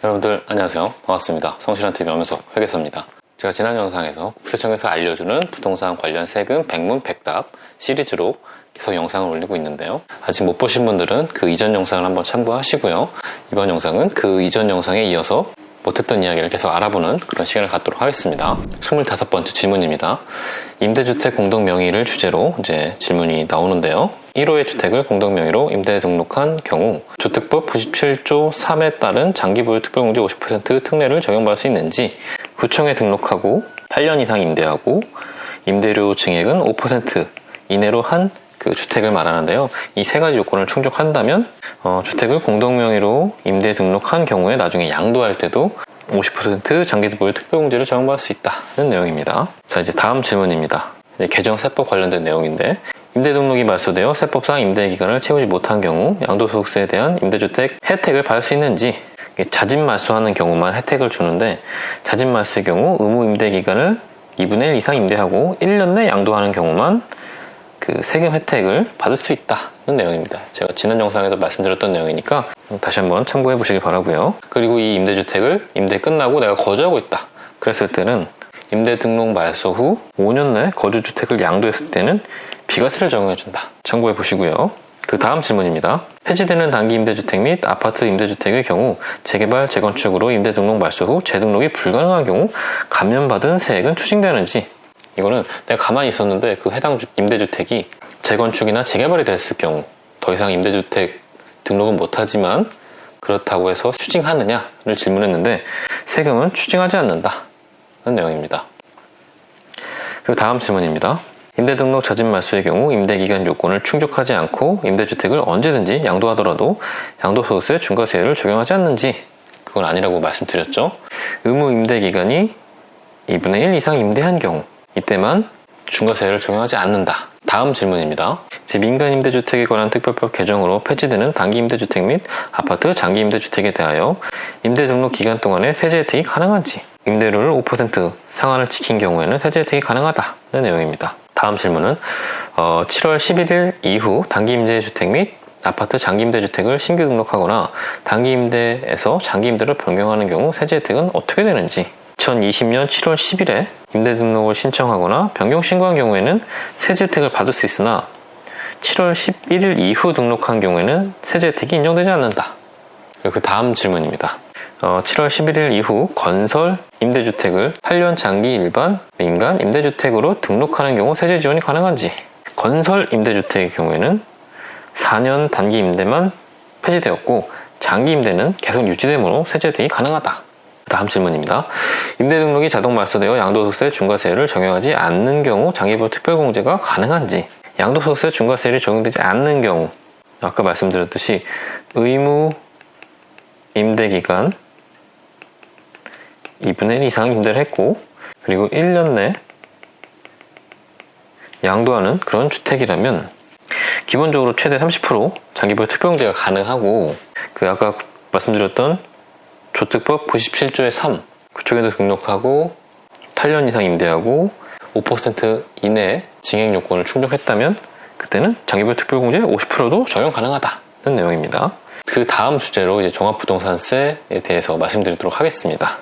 여러분들 안녕하세요. 반갑습니다. 성실한TV 하면서 회계사입니다. 제가 지난 영상에서 국세청에서 알려주는 부동산 관련 세금 백문백답 시리즈로 계속 영상을 올리고 있는데요. 아직 못 보신 분들은 그 이전 영상을 한번 참고하시고요. 이번 영상은 그 이전 영상에 이어서 못했던 이야기를 계속 알아보는 그런 시간을 갖도록 하겠습니다. 25번째 질문입니다. 임대주택 공동명의를 주제로 이제 질문이 나오는데요. 1호의 주택을 공동명의로 임대에 등록한 경우 주택법 97조 3에 따른 장기보유 특별공제 50% 특례를 적용받을 수 있는지, 구청에 등록하고 8년 이상 임대하고 임대료 증액은 5% 이내로 한 그 주택을 말하는데요. 이 세 가지 요건을 충족한다면 주택을 공동명의로 임대에 등록한 경우에 나중에 양도할 때도 50% 장기보유 특별공제를 적용받을 수 있다는 내용입니다. 자, 이제 다음 질문입니다. 개정 세법 관련된 내용인데, 임대 등록이 말소되어 세법상 임대 기간을 채우지 못한 경우 양도소득세에 대한 임대주택 혜택을 받을 수 있는지, 자진 말소하는 경우만 혜택을 주는데 자진 말소의 경우 의무 임대 기간을 2분의 1 이상 임대하고 1년 내 양도하는 경우만 그 세금 혜택을 받을 수 있다는 내용입니다. 제가 지난 영상에서 말씀드렸던 내용이니까 다시 한번 참고해 보시길 바라고요. 그리고 이 임대주택을 임대 끝나고 내가 거주하고 있다 그랬을 때는 임대 등록 말소 후 5년 내 거주주택을 양도했을 때는 비과세를 적용해 준다. 참고해 보시고요. 그 다음 질문입니다. 폐지되는 단기 임대주택 및 아파트 임대주택의 경우 재개발, 재건축으로 임대 등록 말소 후 재등록이 불가능한 경우 감면받은 세액은 추징되는지, 이거는 내가 가만히 있었는데 그 해당 임대주택이 재건축이나 재개발이 됐을 경우 더 이상 임대주택 등록은 못하지만 그렇다고 해서 추징하느냐를 질문했는데 세금은 추징하지 않는다는 내용입니다. 그리고 다음 질문입니다. 임대등록 자진 말소의 경우 임대기간 요건을 충족하지 않고 임대주택을 언제든지 양도하더라도 양도소득세 중과세율을 적용하지 않는지, 그건 아니라고 말씀드렸죠. 의무 임대기간이 2분의 1 이상 임대한 경우 이때만 중과세율을 적용하지 않는다. 다음 질문입니다. 민간임대주택에 관한 특별법 개정으로 폐지되는 단기임대주택 및 아파트 장기임대주택에 대하여 임대등록 기간 동안에 세제 혜택이 가능한지, 임대료를 5% 상한을 지킨 경우에는 세제 혜택이 가능하다는 내용입니다. 다음 질문은 7월 11일 이후 단기임대주택 및 아파트 장기임대주택을 신규 등록하거나 단기임대에서 장기임대로 변경하는 경우 세제 혜택은 어떻게 되는지, 2020년 7월 10일에 임대 등록을 신청하거나 변경 신고한 경우에는 세제 혜택을 받을 수 있으나 7월 11일 이후 등록한 경우에는 세제 혜택이 인정되지 않는다. 그리고 그 다음 질문입니다. 7월 11일 이후 건설 임대주택을 8년 장기 일반 민간 임대주택으로 등록하는 경우 세제 지원이 가능한지, 건설 임대주택의 경우에는 4년 단기 임대만 폐지되었고 장기 임대는 계속 유지되므로 세제 혜택이 가능하다. 다음 질문입니다. 임대 등록이 자동 말소되어 양도소득세 중과세율을 적용하지 않는 경우 장기보유 특별공제가 가능한지, 양도소득세 중과세율이 적용되지 않는 경우 아까 말씀드렸듯이 의무 임대기간 2분의 1 이상 임대를 했고 그리고 1년 내 양도하는 그런 주택이라면 기본적으로 최대 30% 장기보유 특별공제가 가능하고, 그 아까 말씀드렸던 조특법 97조의 3 그쪽에도 등록하고 8년 이상 임대하고 5% 이내 증액 요건을 충족했다면 그때는 장기보유 특별공제 50%도 적용 가능하다는 내용입니다. 그 다음 주제로 이제 종합부동산세에 대해서 말씀드리도록 하겠습니다.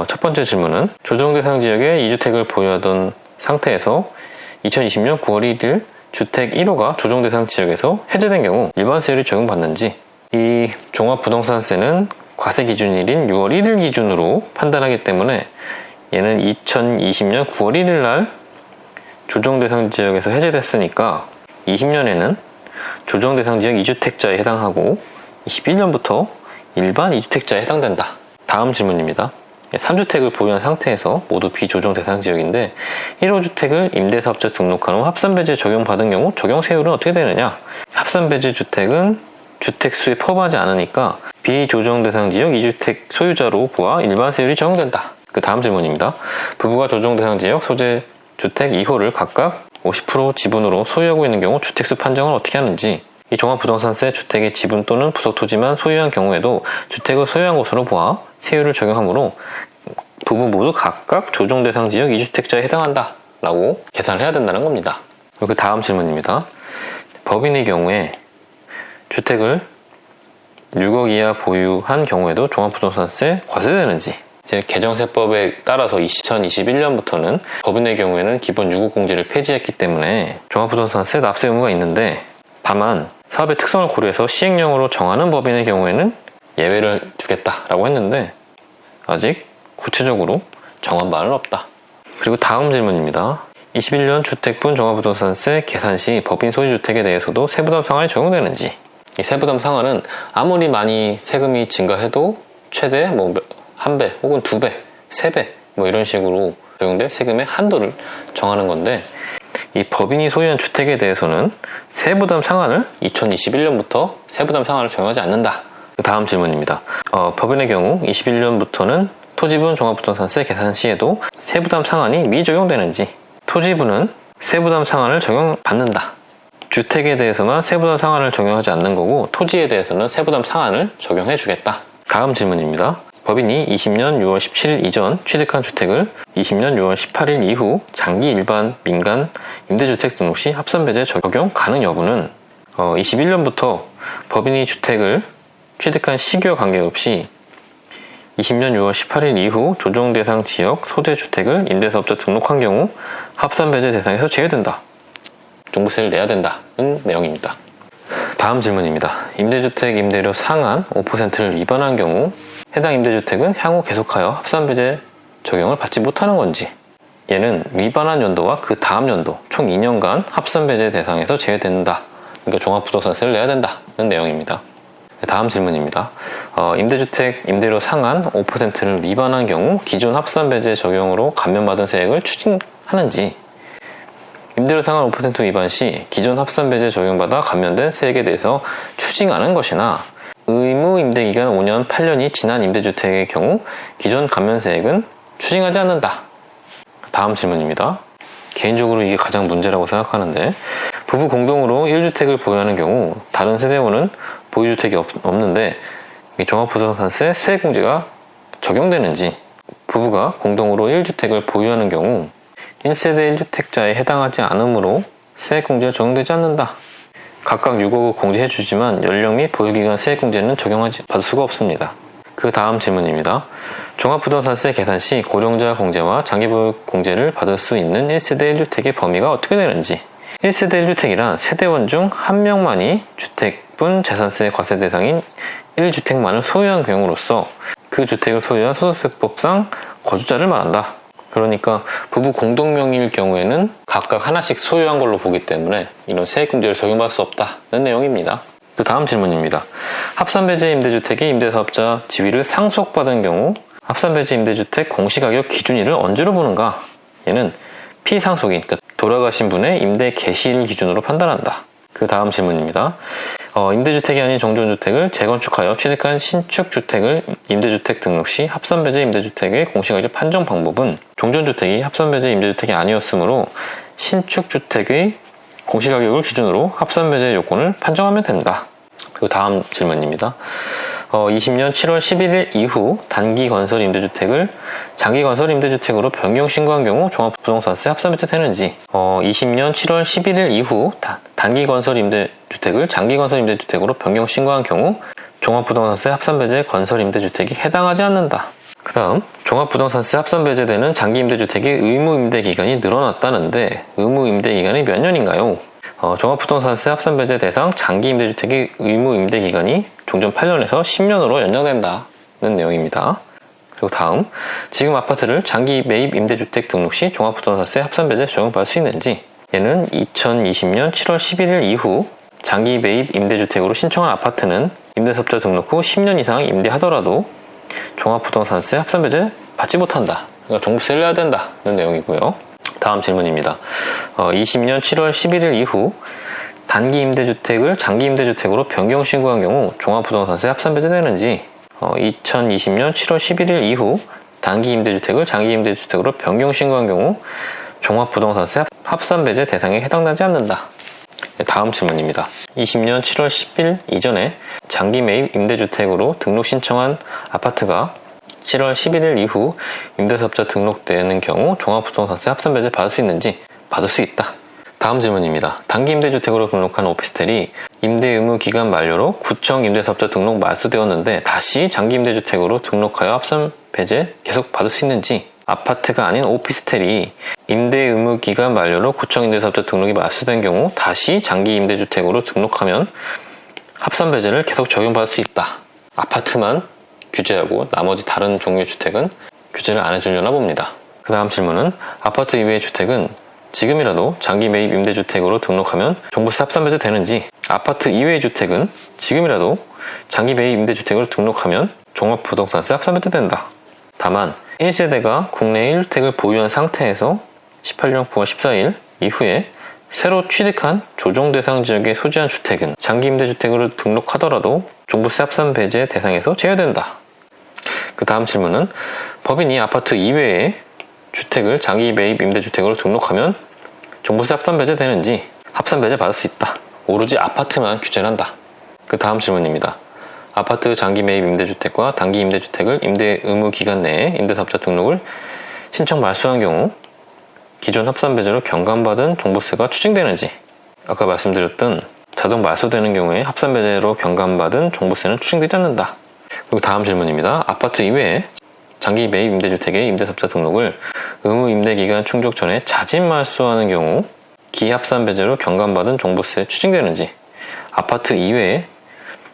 첫 번째 질문은 조정 대상 지역에 2주택을 보유하던 상태에서 2020년 9월 1일 주택 1호가 조정 대상 지역에서 해제된 경우 일반세율이 적용받는지, 이 종합부동산세는 과세 기준일인 6월 1일 기준으로 판단하기 때문에 얘는 2020년 9월 1일 날 조정 대상 지역에서 해제됐으니까 20년에는 조정 대상 지역 2주택자에 해당하고 21년부터 일반 2주택자에 해당된다. 다음 질문입니다. 3주택을 보유한 상태에서 모두 비조정 대상 지역인데 1호 주택을 임대사업자 등록한 후 합산배제 적용받은 경우 적용세율은 어떻게 되느냐? 합산배제 주택은 주택수에 포함하지 않으니까 비조정 대상 지역 2주택 소유자로 보아 일반세율이 적용된다. 그 다음 질문입니다. 부부가 조정 대상 지역 소재 주택 2호를 각각 50% 지분으로 소유하고 있는 경우 주택수 판정을 어떻게 하는지, 이 종합부동산세 주택의 지분 또는 부속토지만 소유한 경우에도 주택을 소유한 것으로 보아 세율을 적용하므로 부부 모두 각각 조정 대상 지역 2주택자에 해당한다 라고 계산을 해야 된다는 겁니다. 그 다음 질문입니다. 법인의 경우에 주택을 6억 이하 보유한 경우에도 종합부동산세 과세되는지. 이제 개정세법에 따라서 2021년부터는 법인의 경우에는 기본 6억 공제를 폐지했기 때문에 종합부동산세 납세 의무가 있는데, 다만 사업의 특성을 고려해서 시행령으로 정하는 법인의 경우에는 예외를 두겠다라고 했는데 아직 구체적으로 정한 바는 없다. 그리고 다음 질문입니다. 21년 주택분 종합부동산세 계산 시 법인 소유주택에 대해서도 세부담 상한이 적용되는지. 이 세부담 상한은 아무리 많이 세금이 증가해도 최대 뭐 1배 혹은 2배, 3배 뭐 이런 식으로 적용될 세금의 한도를 정하는 건데, 이 법인이 소유한 주택에 대해서는 세부담 상한을 2021년부터 세부담 상한을 적용하지 않는다. 다음 질문입니다. 법인의 경우 21년부터는 토지분 종합부동산세 계산 시에도 세부담 상한이 미적용되는지. 토지분은 세부담 상한을 적용받는다. 주택에 대해서만 세부담 상한을 적용하지 않는 거고, 토지에 대해서는 세부담 상한을 적용해 주겠다. 다음 질문입니다. 법인이 20년 6월 17일 이전 취득한 주택을 20년 6월 18일 이후 장기 일반 민간 임대주택 등록 시 합산배제 적용 가능 여부는 21년부터 법인이 주택을 취득한 시기와 관계없이 20년 6월 18일 이후 조정 대상 지역 소재 주택을 임대사업자 등록한 경우 합산배제 대상에서 제외된다. 종부세를 내야 된다는 내용입니다. 다음 질문입니다. 임대주택 임대료 상한 5%를 위반한 경우 해당 임대주택은 향후 계속하여 합산배제 적용을 받지 못하는 건지. 얘는 위반한 연도와 그 다음 연도 총 2년간 합산배제 대상에서 제외된다. 그러니까 종합부동산세를 내야 된다는 내용입니다. 다음 질문입니다. 임대주택 임대료 상한 5%를 위반한 경우 기존 합산배제 적용으로 감면받은 세액을 추징하는지. 임대료 상한 5% 위반 시 기존 합산배제 적용받아 감면된 세액에 대해서 추징하는 것이나, 의무 임대기간 5년, 8년이 지난 임대주택의 경우 기존 감면세액은 추징하지 않는다. 다음 질문입니다. 개인적으로 이게 가장 문제라고 생각하는데, 부부 공동으로 1주택을 보유하는 경우 다른 세대원은 보유주택이 없는데 종합부동산세 세액공제가 적용되는지. 부부가 공동으로 1주택을 보유하는 경우 1세대 1주택자에 해당하지 않으므로 세액공제가 적용되지 않는다. 각각 6억을 공제해주지만 연령 및 보유기간 세액공제는 받을 수가 없습니다. 그 다음 질문입니다. 종합부동산세 계산 시 고령자 공제와 장기보육 공제를 받을 수 있는 1세대 1주택의 범위가 어떻게 되는지. 1세대 1주택이란 세대원 중 한 명만이 주택분 재산세 과세 대상인 1주택만을 소유한 경우로서 그 주택을 소유한 소득세법상 거주자를 말한다. 그러니까 부부 공동명의일 경우에는 각각 하나씩 소유한 걸로 보기 때문에 이런 세액공제를 적용받을 수 없다는 내용입니다. 그 다음 질문입니다. 합산배제 임대주택이 임대사업자 지위를 상속받은 경우 합산배제 임대주택 공시가격 기준일을 언제로 보는가? 얘는 피상속인, 그러니까 돌아가신 분의 임대 개시일 기준으로 판단한다. 그 다음 질문입니다. 임대주택이 아닌 종전주택을 재건축하여 취득한 신축주택을 임대주택 등록 시 합산배제 임대주택의 공시가격 판정 방법은 종전주택이 합산배제 임대주택이 아니었으므로 신축주택의 공시가격을 기준으로 합산배제 요건을 판정하면 된다. 그리고 다음 질문입니다. 20년 7월 11일 이후 단기건설 임대주택을 장기건설 임대주택으로 변경 신고한 경우 종합부동산세 합산배제 되는지. 20년 7월 11일 이후 단기건설 임대주택을 장기건설 임대주택으로 변경 신고한 경우 종합부동산세 합산배제 건설 임대주택이 해당하지 않는다. 그 다음 종합부동산세 합산배제되는 장기임대주택의 의무임대기간이 늘어났다는데 의무임대기간이 몇 년인가요? 종합부동산세 합산배제 대상 장기임대주택의 의무임대기간이 종전 8년에서 10년으로 연장된다는 내용입니다. 그리고 다음, 지금 아파트를 장기 매입 임대주택 등록 시 종합부동산세 합산배제 적용받을 수 있는지. 얘는 2020년 7월 11일 이후 장기 매입 임대주택으로 신청한 아파트는 임대사업자 등록 후 10년 이상 임대하더라도 종합부동산세 합산배제 받지 못한다. 그러니까 종부세를 내야 된다는 내용이고요. 다음 질문입니다. 20년 7월 11일 이후 단기 임대주택을 장기 임대주택으로 변경 신고한 경우 종합부동산세 합산배제 되는지. 2020년 7월 11일 이후 단기 임대주택을 장기 임대주택으로 변경 신고한 경우 종합부동산세 합산배제 대상에 해당되지 않는다. 다음 질문입니다. 20년 7월 10일 이전에 장기 매입 임대주택으로 등록 신청한 아파트가 7월 11일 이후 임대사업자 등록되는 경우 종합부동산세 합산배제 받을 수 있는지. 받을 수 있다. 다음 질문입니다. 단기 임대주택으로 등록한 오피스텔이 임대 의무 기간 만료로 구청 임대사업자 등록 말소되었는데 다시 장기 임대주택으로 등록하여 합산 배제 계속 받을 수 있는지, 아파트가 아닌 오피스텔이 임대 의무 기간 만료로 구청 임대사업자 등록이 말소된 경우 다시 장기 임대주택으로 등록하면 합산 배제를 계속 적용받을 수 있다. 아파트만 규제하고 나머지 다른 종류의 주택은 규제를 안 해주려나 봅니다. 그 다음 질문은 아파트 이외의 주택은 지금이라도 장기 매입 임대주택으로 등록하면 종부세 합산 배제 되는지, 아파트 이외의 주택은 지금이라도 장기 매입 임대주택으로 등록하면 종합부동산세 합산 배제 된다. 다만 1세대가 국내에 1주택을 보유한 상태에서 18년 9월 14일 이후에 새로 취득한 조정 대상 지역에 소지한 주택은 장기 임대주택으로 등록하더라도 종부세 합산 배제 대상에서 제외된다. 그 다음 질문은 법인이 아파트 이외의 주택을 장기 매입 임대주택으로 등록하면 종부세 합산 배제 되는지, 합산 배제 받을 수 있다. 오로지 아파트만 규제를 한다. 그 다음 질문입니다. 아파트 장기 매입 임대주택과 단기 임대주택을 임대 의무 기간 내에 임대사업자 등록을 신청 말소한 경우 기존 합산 배제로 경감받은 종부세가 추징되는지, 아까 말씀드렸던 자동 말소되는 경우에 합산 배제로 경감받은 종부세는 추징되지 않는다. 그리고 다음 질문입니다. 아파트 이외에 장기 매입 임대주택의 임대사업자 등록을 의무 임대기간 충족 전에 자진 말소하는 경우 기합산 배제로 경감받은 종부세 추징되는지, 아파트 이외에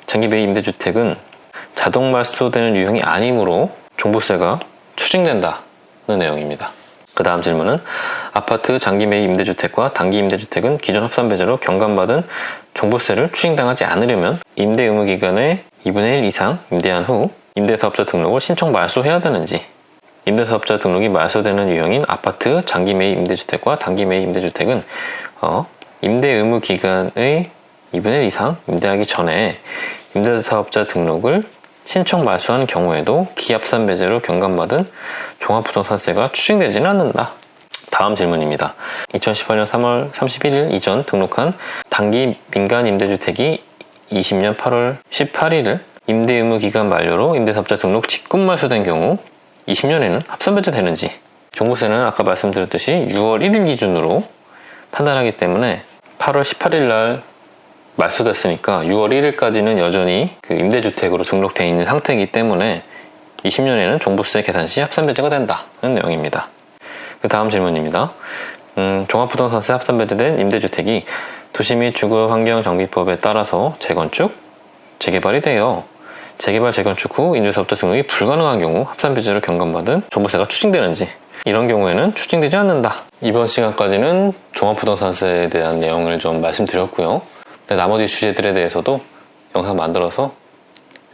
장기 매입 임대주택은 자동 말소되는 유형이 아니므로 종부세가 추징된다는 내용입니다. 그 다음 질문은 아파트 장기 매입 임대주택과 단기 임대주택은 기존 합산 배제로 경감받은 종부세를 추징당하지 않으려면 임대 의무 기간의 2분의 1 이상 임대한 후 임대사업자 등록을 신청 말소해야 되는지, 임대사업자 등록이 말소되는 유형인 아파트 장기 매입 임대주택과 단기 매입 임대주택은 임대 의무 기간의 2분의 1 이상 임대하기 전에 임대사업자 등록을 신청 말소하는 경우에도 기합산 배제로 경감받은 종합부동산세가 추징되지는 않는다. 다음 질문입니다. 2018년 3월 31일 이전 등록한 단기 민간 임대주택이 20년 8월 18일을 임대 의무 기간 만료로 임대사업자 등록 직권 말소된 경우 20년에는 합산 배제 되는지, 종부세는 아까 말씀드렸듯이 6월 1일 기준으로 판단하기 때문에 8월 18일 날 말소됐으니까 6월 1일까지는 여전히 그 임대주택으로 등록되어 있는 상태이기 때문에 20년에는 종부세 계산 시 합산 배제가 된다는 내용입니다. 그 다음 질문입니다. 종합부동산세 합산 배제된 임대주택이 도시 및 주거환경정비법에 따라서 재건축, 재개발이 되어 재개발, 재건축 후 임대사업자 등록이 불가능한 경우 합산 배제로 경감받은 종부세가 추징되는지, 이런 경우에는 추징되지 않는다. 이번 시간까지는 종합부동산세에 대한 내용을 좀 말씀드렸고요. 나머지 주제들에 대해서도 영상 만들어서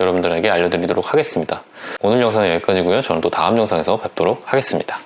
여러분들에게 알려드리도록 하겠습니다. 오늘 영상은 여기까지고요. 저는 또 다음 영상에서 뵙도록 하겠습니다.